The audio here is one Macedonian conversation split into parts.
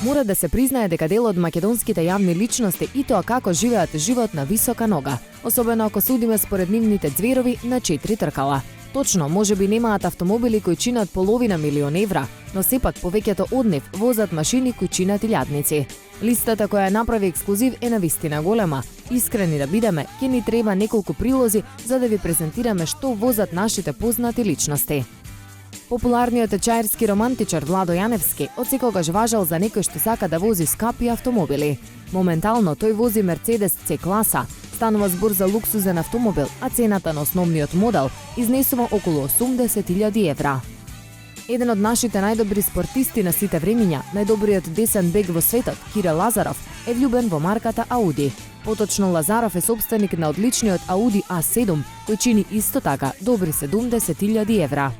Мора да се признае дека дел од македонските јавни личности и тоа како живеат живот на висока нога, особено ако судиме според нивните ѕверови на 4 тркала. Точно, можеби немаат автомобили кои чинат половина милион евра, но сепак повеќето од нив возат машини кои чинат илјадници. Листата која ја направи ексклузив е навистина голема. Искрени да бидеме, ќе ни треба неколку прилози за да ви презентираме што возат нашите познати личности. Популарниот течаерски романтичар Владо Јаневски отсекогаш важал за некој што сака да вози скапи автомобили. Моментално тој вози Мерцедес C класа. Станува збор за луксузен автомобил, а цената на основниот модел изнесува околу 80.000 евра. Еден од нашите најдобри спортисти на сите времиња, најдобриот десен бек во светот, Кирил Лазаров, е влюбен во марката Ауди. Поточно Лазаров е собственик на одличниот Ауди A7, кој чини исто така добри 70.000 евра.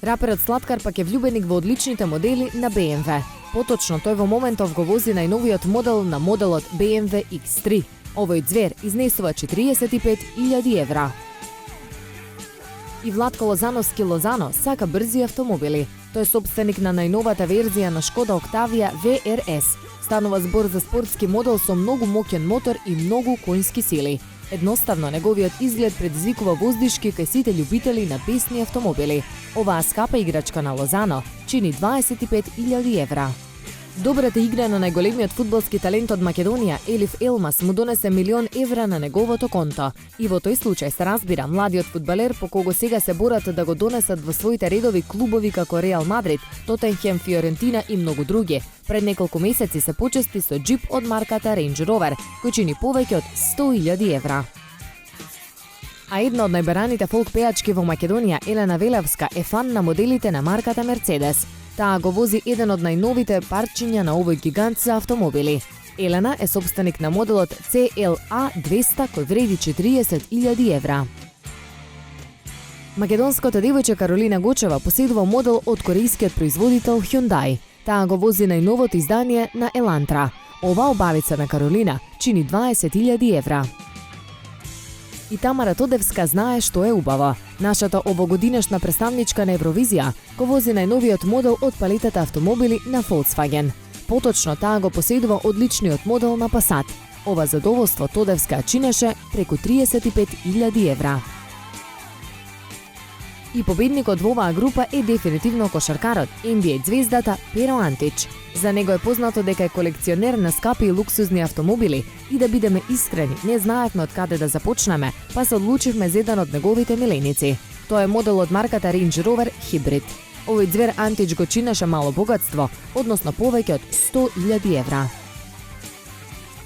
Раперот Слаткар пак е влюбеник во одличните модели на BMW. Поточно тој во моментов го вози најновиот модел на моделот BMW X3. Овој ѕвер изнесува 45.000 евра. И Владко Лозановски Лозано сака брзи автомобили. Тој е собственик на најновата верзија на Шкода Октавија VRS. Станува збор за спортски модел со многу моќен мотор и многу конски сили. Едноставно, неговиот изглед предизвикува воздишки кај сите љубители на бесни автомобили. Оваа скапа играчка на Лозано чини 25.000 евра. Добрата игра на најголемиот фудбалски талент од Македонија, Елиф Елмас, му донесе 1 милион евра на неговото конто. И во тој случај се разбира, младиот фудбалер по кого сега се борат да го донесат во своите редови клубови како Реал Мадрид, Тотенхем, Фиорентина и многу други. Пред неколку месеци се почести со џип од марката Range Rover, кој чини повеќе од 100.000 евра. А една од најбараните фолк пеачки во Македонија, Елена Велевска, е фан на моделите на марката Мерцедес. Таа го вози еден од најновите парчиња на овој гигант за автомобили. Елена е собственик на моделот CLA 200 кој вреди 40.000 евра. Македонската девојче Каролина Гочева поседува модел од корејскиот производител Hyundai. Таа го вози најновото издание на Елантра. Ова обавица на Каролина чини 20.000 евра. И Тамара Тодевска знае што е убаво. Нашата овогодинешна представничка на Евровизија го вози најновиот модел од палетата автомобили на Volkswagen. Поточно таа го поседува одличниот модел на Passat. Ова задоволство Тодевска чинеше преку 35.000 евра. И победникот во оваа група е дефинитивно кошаркарот, NBA ѕвездата Перо Антич. За него е познато дека е колекционер на скапи и луксузни автомобили и да бидеме искрени, не знаевме од каде да започнеме, па се одлучивме за еден од неговите миленици. Тоа е модел од марката Range Rover Hybrid. Овој ѕвер Антич го чинеше мало богатство, односно повеќе од 100.000 евра.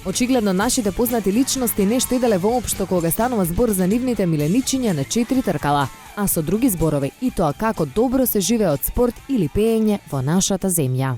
Очигледно нашите познати личности не штеделе воопшто кога станува збор за нивните миленичиња на 4 тркала, а со други зборови и тоа како добро се живее од спорт или пеење во нашата земја.